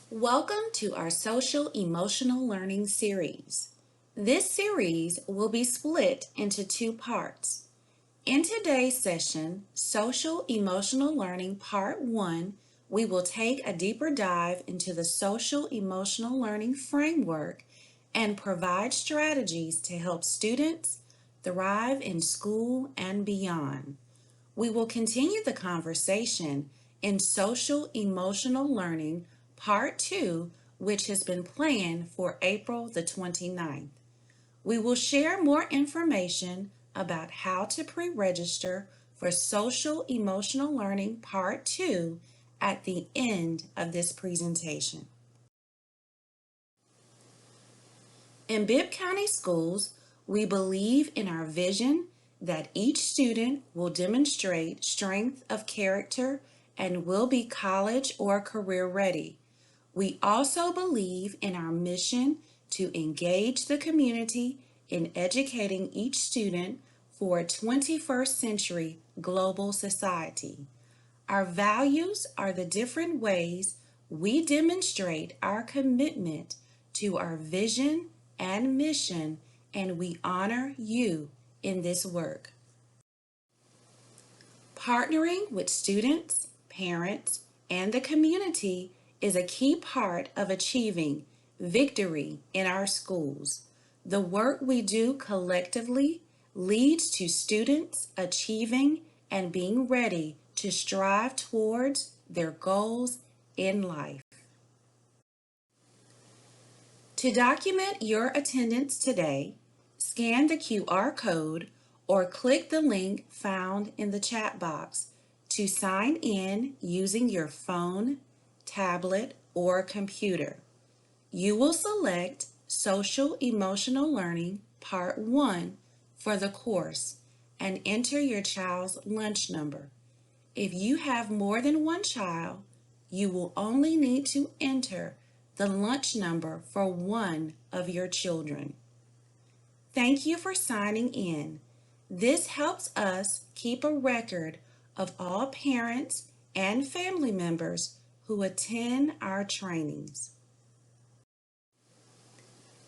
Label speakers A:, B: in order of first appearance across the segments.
A: Welcome to our Social Emotional Learning series. This series will be split into two parts. In today's session, Social Emotional Learning Part 1, we will take a deeper dive into the social emotional learning framework and provide strategies to help students thrive in school and beyond. We will continue the conversation in Social Emotional Learning Part 2, which has been planned for April the 29th. We will share more information about how to pre-register for Social Emotional Learning Part 2 at the end of this presentation. In Bibb County Schools, we believe in our vision that each student will demonstrate strength of character and will be college or career ready. We also believe in our mission to engage the community in educating each student for a 21st century global society. Our values are the different ways we demonstrate our commitment to our vision and mission, and we honor you in this work. Partnering with students, parents, and the community is a key part of achieving victory in our schools. The work we do collectively leads to students achieving and being ready to strive towards their goals in life. To document your attendance today, scan the QR code or click the link found in the chat box to sign in using your phone, tablet, or computer. You will select Social Emotional Learning Part 1 for the course and enter your child's lunch number. If you have more than one child, you will only need to enter the lunch number for one of your children. Thank you for signing in. This helps us keep a record of all parents and family members who attend our trainings.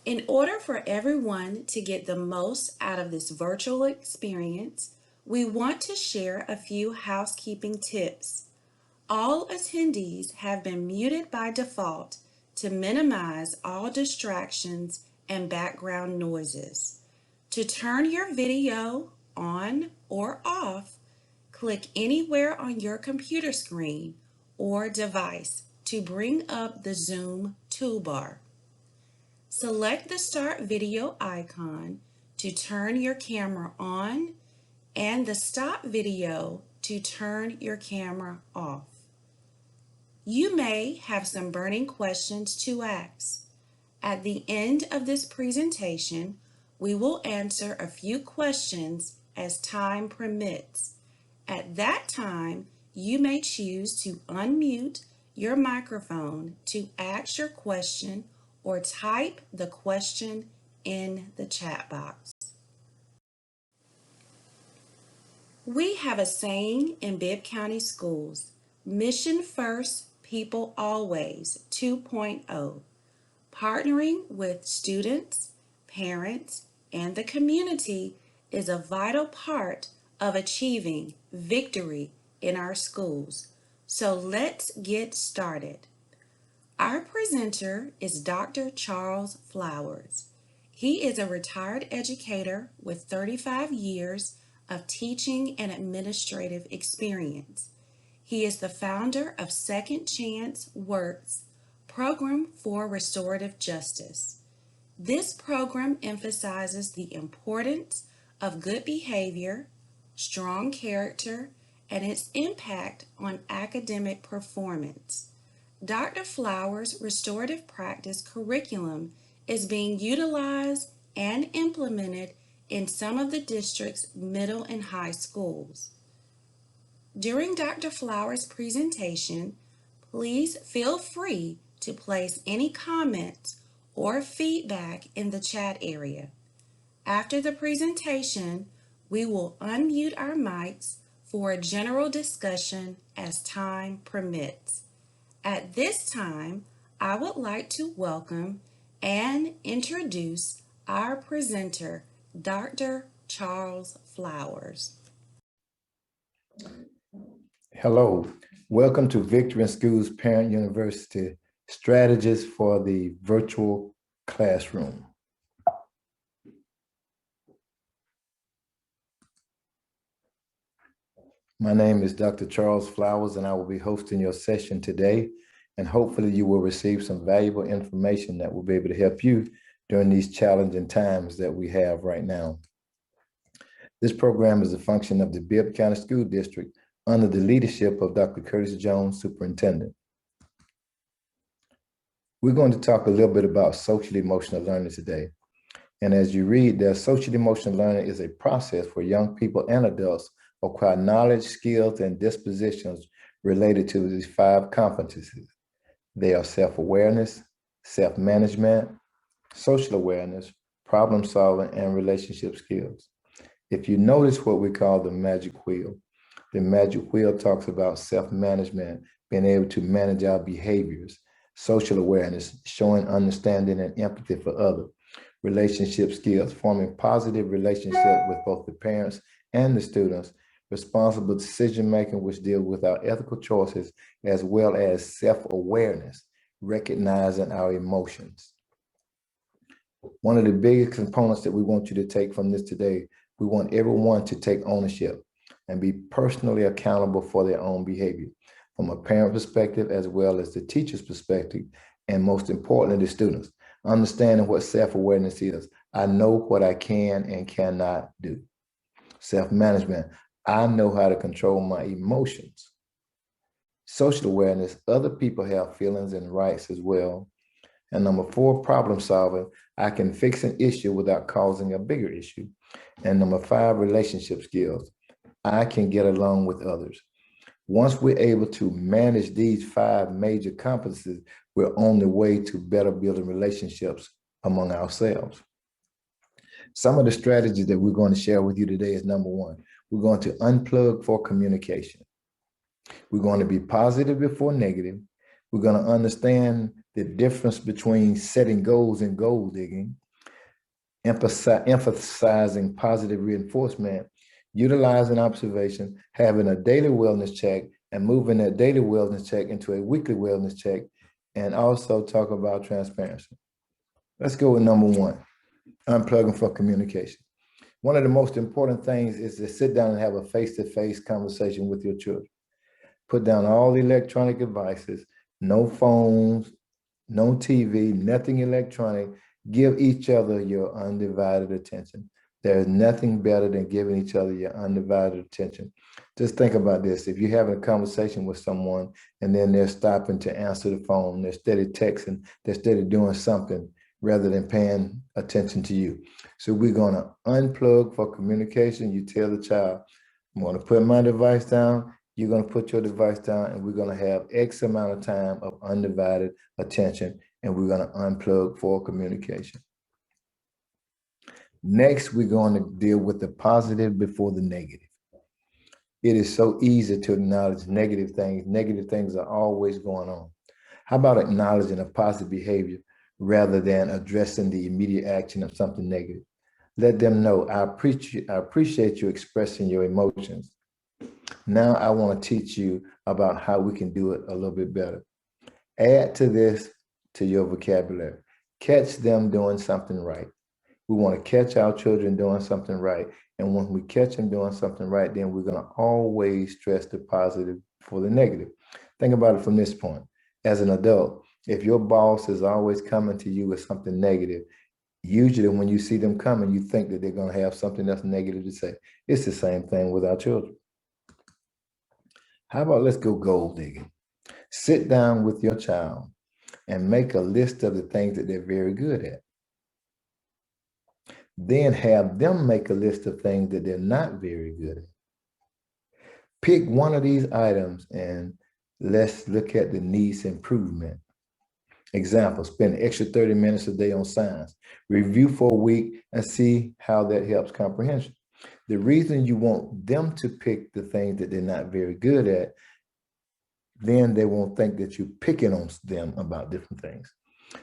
A: In order for everyone to get the most out of this virtual experience, we want to share a few housekeeping tips. All attendees have been muted by default to minimize all distractions and background noises. To turn your video on or off, click anywhere on your computer screen or device to bring up the Zoom toolbar. Select the Start Video icon to turn your camera on and the Stop Video to turn your camera off. You may have some burning questions to ask. At the end of this presentation, we will answer a few questions as time permits. At that time, you may choose to unmute your microphone to ask your question or type the question in the chat box. We have a saying in Bibb County Schools, Mission First, People Always 2.0. Partnering with students, parents, and the community is a vital part of achieving victory in our schools. So let's get started. Our presenter is Dr. Charles Flowers. He is a retired educator with 35 years of teaching and administrative experience. He is the founder of Second Chance Works Program for Restorative Justice. This program emphasizes the importance of good behavior, strong character, and its impact on academic performance. Dr. Flowers' restorative practice curriculum is being utilized and implemented in some of the district's middle and high schools. During Dr. Flowers' presentation, please feel free to place any comments or feedback in the chat area. After the presentation, we will unmute our mics for a general discussion as time permits. At this time, I would like to welcome and introduce our presenter, Dr. Charles Flowers.
B: Hello, welcome to Victory in Schools Parent University Strategies for the Virtual Classroom. My name is Dr. Charles Flowers, and I will be hosting your session today. And hopefully you will receive some valuable information that will be able to help you during these challenging times that we have right now. This program is a function of the Bibb County School District under the leadership of Dr. Curtis Jones, Superintendent. We're going to talk a little bit about social emotional learning today. And as you read there, social emotional learning is a process where young people and adults acquire knowledge, skills, and dispositions related to these 5 competencies. They are self-awareness, self-management, social awareness, problem solving, and relationship skills. If you notice what we call the magic wheel talks about self-management, being able to manage our behaviors, social awareness, showing understanding and empathy for others, relationship skills, forming positive relationships with both the parents and the students, responsible decision-making, which deals with our ethical choices, as well as self-awareness, recognizing our emotions. One of the biggest components that we want you to take from this today, we want everyone to take ownership and be personally accountable for their own behavior, from a parent perspective as well as the teacher's perspective, and most importantly, the students. Understanding what self-awareness is. I know what I can and cannot do. Self-management. I know how to control my emotions. Social awareness. Other people have feelings and rights as well. And number 4, problem solving. I can fix an issue without causing a bigger issue. And number 5, relationship skills. I can get along with others. Once we're able to manage these 5 major competencies, we're on the way to better building relationships among ourselves. Some of the strategies that we're going to share with you today is number 1, we're going to unplug for communication. We're going to be positive before negative. We're going to understand the difference between setting goals and goal digging, emphasizing positive reinforcement, utilizing observation, having a daily wellness check, and moving that daily wellness check into a weekly wellness check, and also talk about transparency. Let's go with number 1, unplugging for communication. One of the most important things is to sit down and have a face-to-face conversation with your children. Put down all electronic devices, no phones, no TV, nothing electronic. Give each other your undivided attention. There's nothing better than giving each other your undivided attention. Just think about this. If you're having a conversation with someone and then they're stopping to answer the phone, they're steady texting, they're steady doing something rather than paying attention to you. So we're going to unplug for communication. You tell the child, I'm going to put my device down. You're going to put your device down, and we're going to have X amount of time of undivided attention, and we're going to unplug for communication. Next, we're going to deal with the positive before the negative. It is so easy to acknowledge negative things. Negative things are always going on. How about acknowledging a positive behavior rather than addressing the immediate action of something negative? Let them know, I appreciate you expressing your emotions. Now I want to teach you about how we can do it a little bit better. Add to this to your vocabulary. Catch them doing something right. We want to catch our children doing something right. And when we catch them doing something right, then we're going to always stress the positive for the negative. Think about it from this point. As an adult, if your boss is always coming to you with something negative, usually when you see them coming, you think that they're going to have something that's negative to say. It's the same thing with our children. How about let's go gold digging? Sit down with your child and make a list of the things that they're very good at. Then have them make a list of things that they're not very good at. Pick one of these items and let's look at the needs improvement. Example, spend an extra 30 minutes a day on science. Review for a week and see how that helps comprehension. The reason you want them to pick the things that they're not very good at, then they won't think that you're picking on them about different things.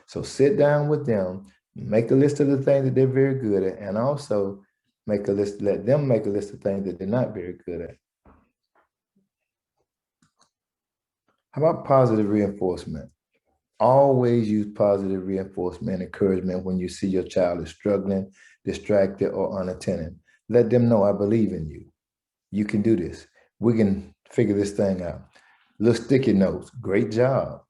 B: So sit down with them, make a list of the things that they're very good at, and also make a list, let them make a list of things that they're not very good at. How about positive reinforcement? Always use positive reinforcement and encouragement when you see your child is struggling, distracted, or unattended. Let them know, I believe in you. You can do this. We can figure this thing out. Little sticky notes. Great job.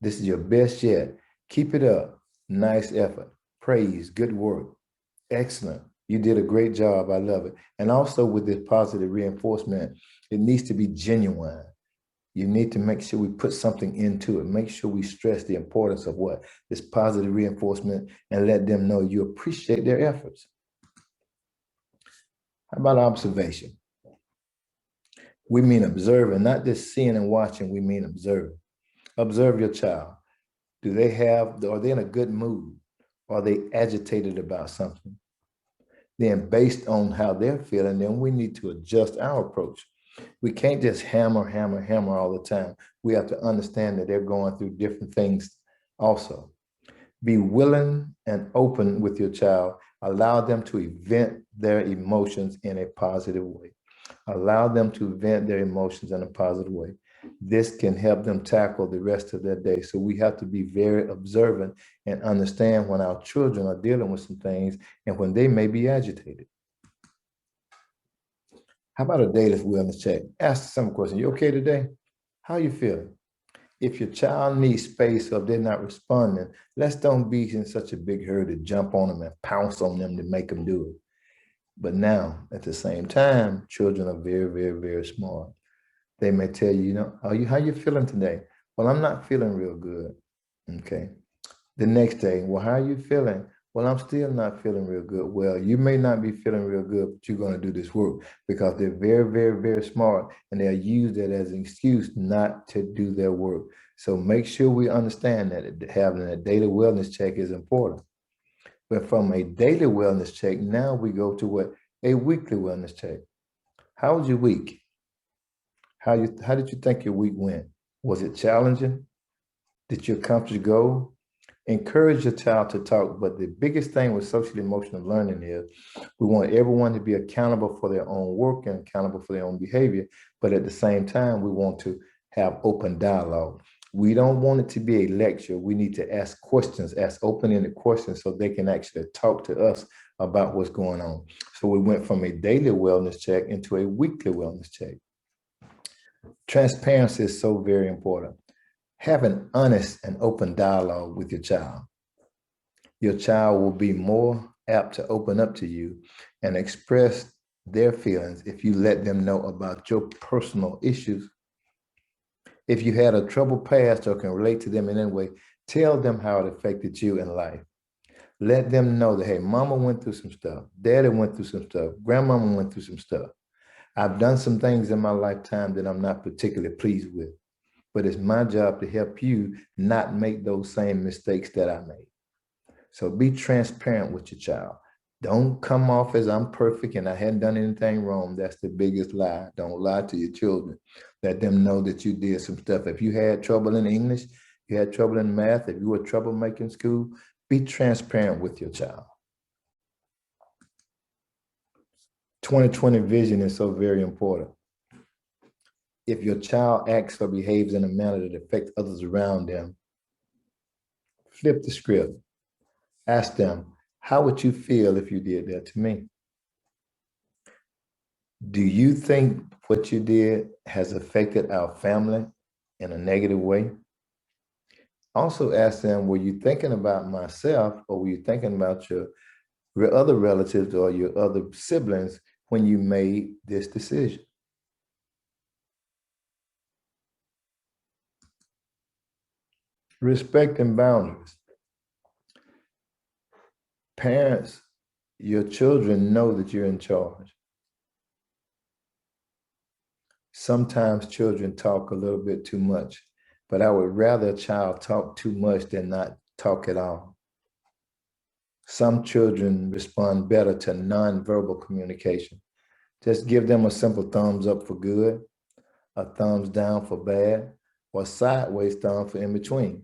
B: This is your best yet. Keep it up. Nice effort. Praise. Good work. Excellent. You did a great job. I love it. And also with this positive reinforcement, it needs to be genuine. You need to make sure we put something into it. Make sure we stress the importance of what? This positive reinforcement, and let them know you appreciate their efforts. How about observation? We mean observing, not just seeing and watching, we mean observing. Observe your child. Are they in a good mood? Are they agitated about something? Then based on how they're feeling, then we need to adjust our approach. We can't just hammer all the time. We have to understand that they're going through different things also. Be willing and open with your child. Allow them to vent their emotions in a positive way. Allow them to vent their emotions in a positive way. This can help them tackle the rest of their day. So we have to be very observant and understand when our children are dealing with some things and when they may be agitated. How about a daily wellness check? Ask some question. You okay today? How you feeling? If your child needs space or if they're not responding, let's don't be in such a big hurry to jump on them and pounce on them to make them do it. But now, at the same time, children are very, very, very smart. They may tell you, how you feeling today? Well, I'm not feeling real good. Okay. The next day, well, how are you feeling? Well, I'm still not feeling real good. Well, you may not be feeling real good, but you're going to do this work because they're very, very, very smart and they'll use that as an excuse not to do their work. So make sure we understand that having a daily wellness check is important. But from a daily wellness check, now we go to what? A weekly wellness check. How was your week? How did you think your week went? Was it challenging? Did you accomplish your goal? Encourage your child to talk, but the biggest thing with social emotional learning is we want everyone to be accountable for their own work and accountable for their own behavior, but at the same time, we want to have open dialogue. We don't want it to be a lecture. We need to ask questions, ask open-ended questions so they can actually talk to us about what's going on. So we went from a daily wellness check into a weekly wellness check. Transparency is so very important. Have an honest and open dialogue with your child. Your child will be more apt to open up to you and express their feelings if you let them know about your personal issues. If you had a troubled past or can relate to them in any way, tell them how it affected you in life. Let them know that, hey, mama went through some stuff, daddy went through some stuff, grandmama went through some stuff. I've done some things in my lifetime that I'm not particularly pleased with, but it's my job to help you not make those same mistakes that I made. So be transparent with your child. Don't come off as I'm perfect and I hadn't done anything wrong. That's the biggest lie. Don't lie to your children. Let them know that you did some stuff. If you had trouble in English, you had trouble in math, if you were troublemaker in school, be transparent with your child. 2020 vision is so very important. If your child acts or behaves in a manner that affects others around them, flip the script. Ask them, how would you feel if you did that to me? Do you think what you did has affected our family in a negative way? Also ask them, were you thinking about myself or were you thinking about your other relatives or your other siblings when you made this decision? Respect and boundaries. Parents, your children know that you're in charge. Sometimes children talk a little bit too much, but I would rather a child talk too much than not talk at all. Some children respond better to nonverbal communication. Just give them a simple thumbs up for good, a thumbs down for bad, or sideways thumb for in between.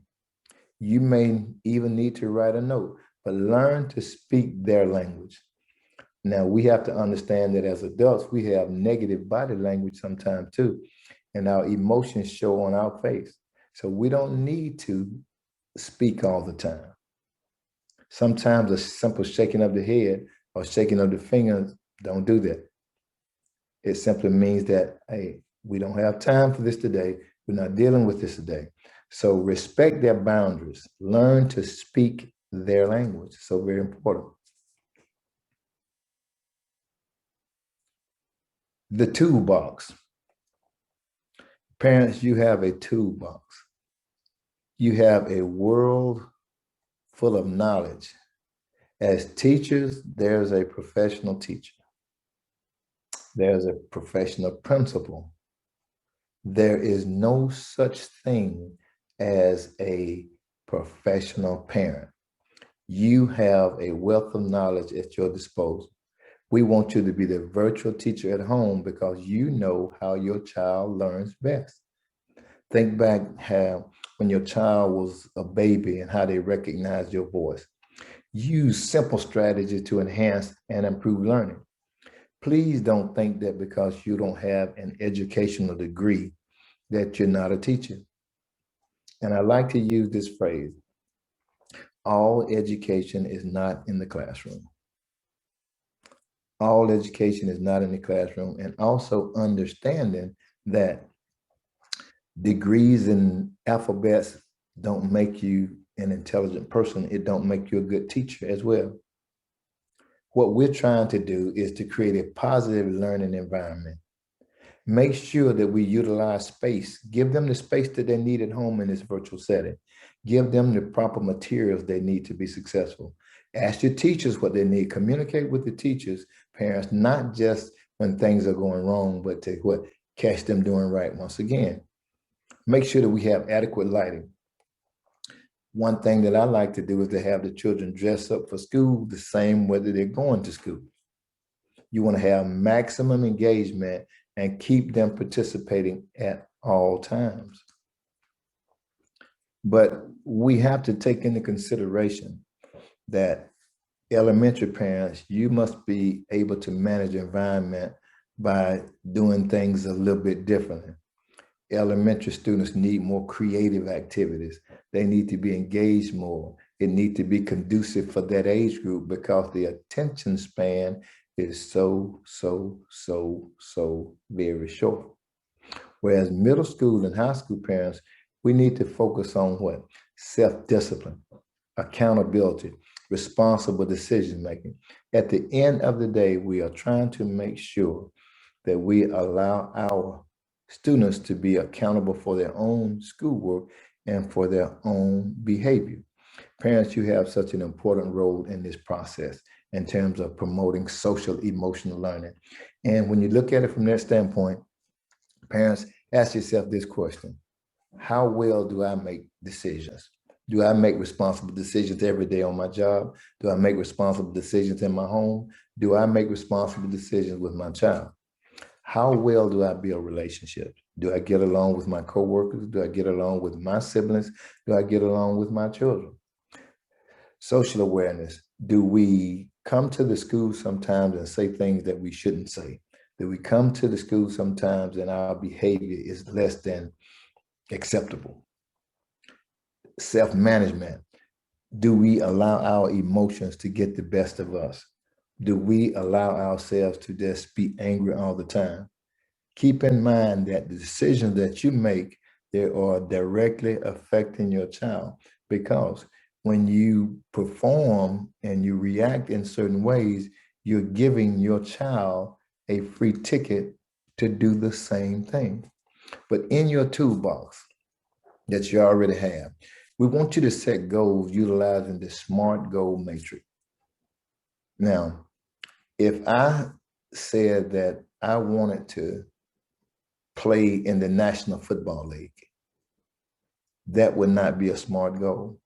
B: You may even need to write a note, but learn to speak their language. Now, we have to understand that as adults, we have negative body language sometimes too, and our emotions show on our face. So we don't need to speak all the time. Sometimes a simple shaking of the head or shaking of the fingers don't do that. It simply means that, hey, we don't have time for this today. We're not dealing with this today. So respect their boundaries. Learn to speak their language. So very important. The toolbox. Parents, you have a toolbox. You have a world full of knowledge. As teachers, there's a professional teacher. There's a professional principal. There is no such thing as a professional parent. You have a wealth of knowledge at your disposal. We want you to be the virtual teacher at home because you know how your child learns best. Think back how when your child was a baby and how they recognized your voice. Use simple strategies to enhance and improve learning. Please don't think that because you don't have an educational degree that you're not a teacher. And I like to use this phrase, all education is not in the classroom. All education is not in the classroom, and also understanding that degrees in alphabets don't make you an intelligent person. It don't make you a good teacher as well. What we're trying to do is to create a positive learning environment. Make sure that we utilize space. Give them the space that they need at home in this virtual setting. Give them the proper materials they need to be successful. Ask your teachers what they need. Communicate with the teachers, parents, not just when things are going wrong, but to catch them doing right once again. Make sure that we have adequate lighting. One thing that I like to do is to have the children dress up for school the same whether they're going to school. You want to have maximum engagement and keep them participating at all times. But we have to take into consideration that elementary parents, you must be able to manage environment by doing things a little bit differently. Elementary students need more creative activities. They need to be engaged more. It needs to be conducive for that age group because the attention span is so very short. Whereas middle school and high school parents, we need to focus on what? Self-discipline, accountability, responsible decision-making. At the end of the day, we are trying to make sure that we allow our students to be accountable for their own schoolwork and for their own behavior. Parents, you have such an important role in this process in terms of promoting social emotional learning. And when you look at it from that standpoint, parents, ask yourself this question: how well do I make decisions? Do I make responsible decisions every day on my job? Do I make responsible decisions in my home? Do I make responsible decisions with my child? How well do I build relationships? Do I get along with my coworkers? Do I get along with my siblings? Do I get along with my children? Social awareness. Do we come to the school sometimes and say things that we shouldn't say? Do we come to the school sometimes and our behavior is less than acceptable? Self-management. Do we allow our emotions to get the best of us? Do we allow ourselves to just be angry all the time? Keep in mind that the decisions that you make, they are directly affecting your child, because when you perform and you react in certain ways, you're giving your child a free ticket to do the same thing. But in your toolbox that you already have, we want you to set goals utilizing the SMART goal matrix. Now, if I said that I wanted to play in the National Football League, that would not be a SMART goal.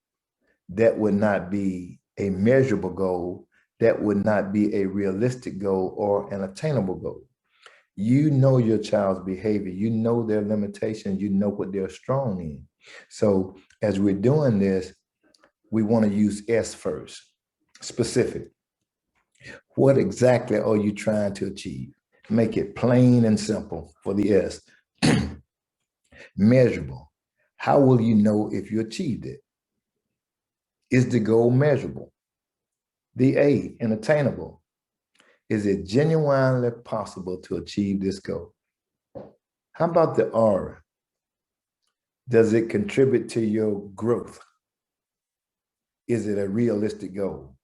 B: That would not be a measurable goal. That would not be a realistic goal or an attainable goal. You know your child's behavior, you know their limitations, you know what they're strong in. So as we're doing this, we want to use S first. Specific. What exactly are you trying to achieve? Make it plain and simple for the S. Measurable. How will you know if you achieved it? Is the goal measurable? The A, unattainable. Is it genuinely possible to achieve this goal? How about the R? Does it contribute to your growth? Is it a realistic goal?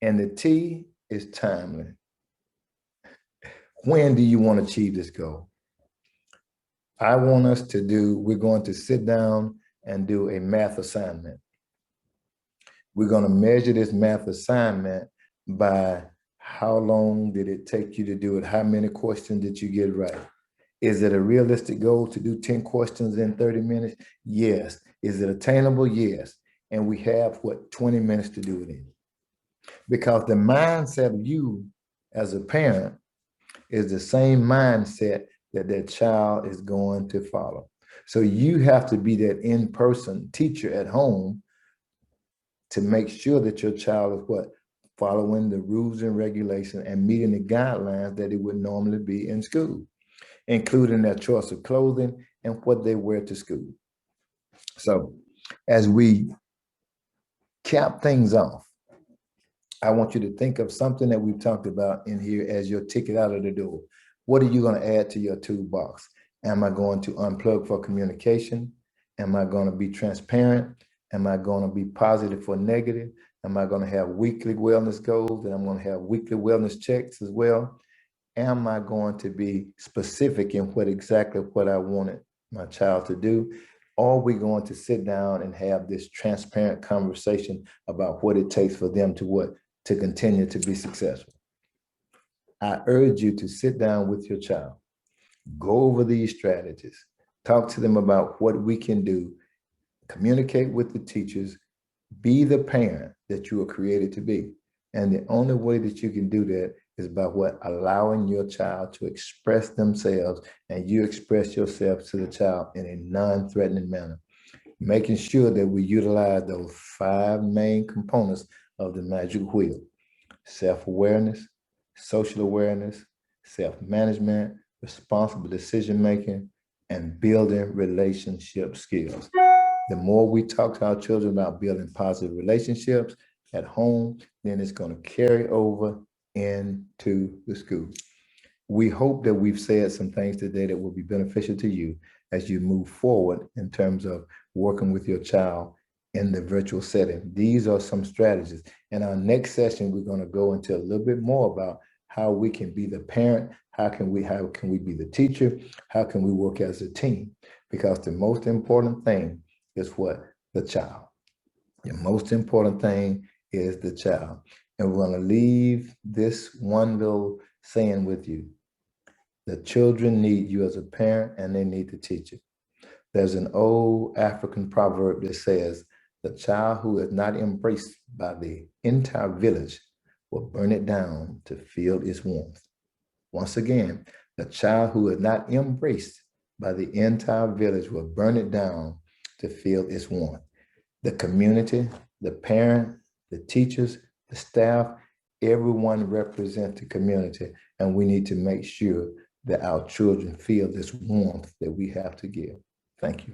B: And the T is timely. When do you want to achieve this goal? I want us to do, we're going to sit down and do a math assignment. We're going to measure this math assignment by how long did it take you to do it? How many questions did you get right? Is it a realistic goal to do 10 questions in 30 minutes? Yes. Is it attainable? Yes. And we have, 20 minutes to do it in. Because the mindset of you as a parent is the same mindset that that child is going to follow. So you have to be that in-person teacher at home to make sure that your child is following the rules and regulations and meeting the guidelines that it would normally be in school, including their choice of clothing and what they wear to school. So as we cap things off, I want you to think of something that we've talked about in here as your ticket out of the door. What are you going to add to your toolbox? Am I going to unplug for communication? Am I going to be transparent? Am I going to be positive for negative? Am I going to have weekly wellness goals? And I'm going to have weekly wellness checks as well. Am I going to be specific in exactly what I wanted my child to do? Or are we going to sit down and have this transparent conversation about what it takes for them to continue to be successful? I urge you to sit down with your child, go over these strategies, talk to them about what we can do, communicate with the teachers, be the parent that you were created to be. And the only way that you can do that is by allowing your child to express themselves, and you express yourself to the child in a non-threatening manner, making sure that we utilize those 5 main components of the magic wheel: self-awareness, social awareness, self-management, responsible decision-making, and building relationship skills. The more we talk to our children about building positive relationships at home, then it's going to carry over into the school. We hope that we've said some things today that will be beneficial to you as you move forward in terms of working with your child in the virtual setting. These are some strategies. In our next session, we're going to go into a little bit more about how we can be the parent, how can we be the teacher, how can we work as a team? Because the most important thing is the child. The most important thing is the child. And we're going to leave this one little saying with you. The children need you as a parent, and they need the teacher. There's an old African proverb that says, the child who is not embraced by the entire village will burn it down to feel its warmth. Once again, the child who is not embraced by the entire village will burn it down to feel its warmth. The community, the parent, the teachers, the staff, everyone represents the community, and we need to make sure that our children feel this warmth that we have to give. Thank you.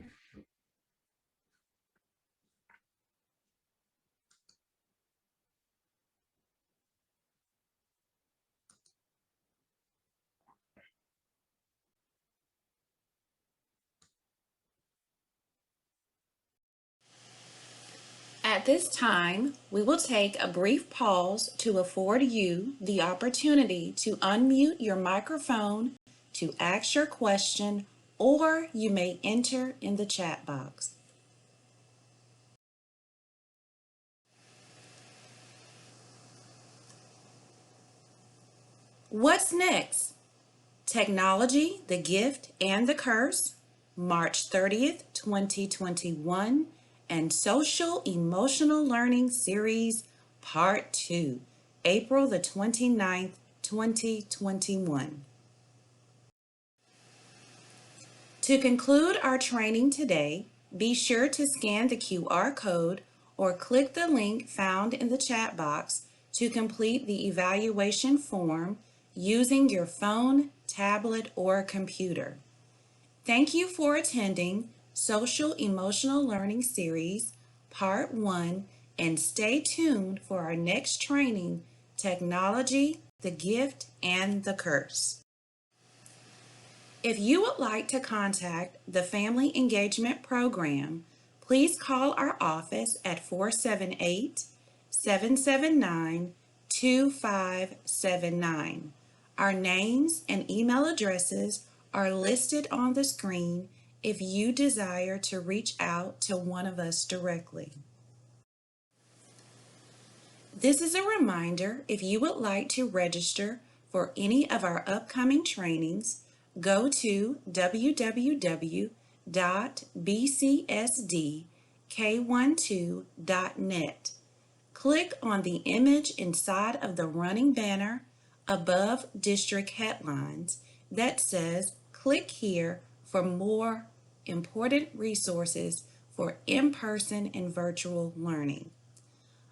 A: At this time, we will take a brief pause to afford you the opportunity to unmute your microphone to ask your question, or you may enter in the chat box. What's next? Technology, the Gift and the Curse, March 30th, 2021, and Social Emotional Learning Series, Part 2, April the 29th, 2021. To conclude our training today, be sure to scan the QR code or click the link found in the chat box to complete the evaluation form using your phone, tablet, or computer. Thank you for attending Social Emotional Learning Series, Part 1, and stay tuned for our next training, Technology, the Gift, and the Curse. If you would like to contact the Family Engagement Program, please call our office at 478-779-2579. Our names and email addresses are listed on the screen if you desire to reach out to one of us directly. This is a reminder, if you would like to register for any of our upcoming trainings, go to www.bcsdk12.net. Click on the image inside of the running banner above district headlines that says, "Click here for more important resources for in-person and virtual learning."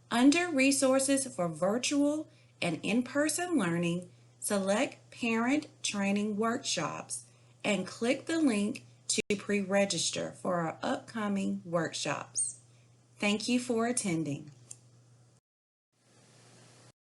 A: Under Resources for Virtual and In-Person Learning, select Parent Training Workshops and click the link to pre-register for our upcoming workshops. Thank you for attending.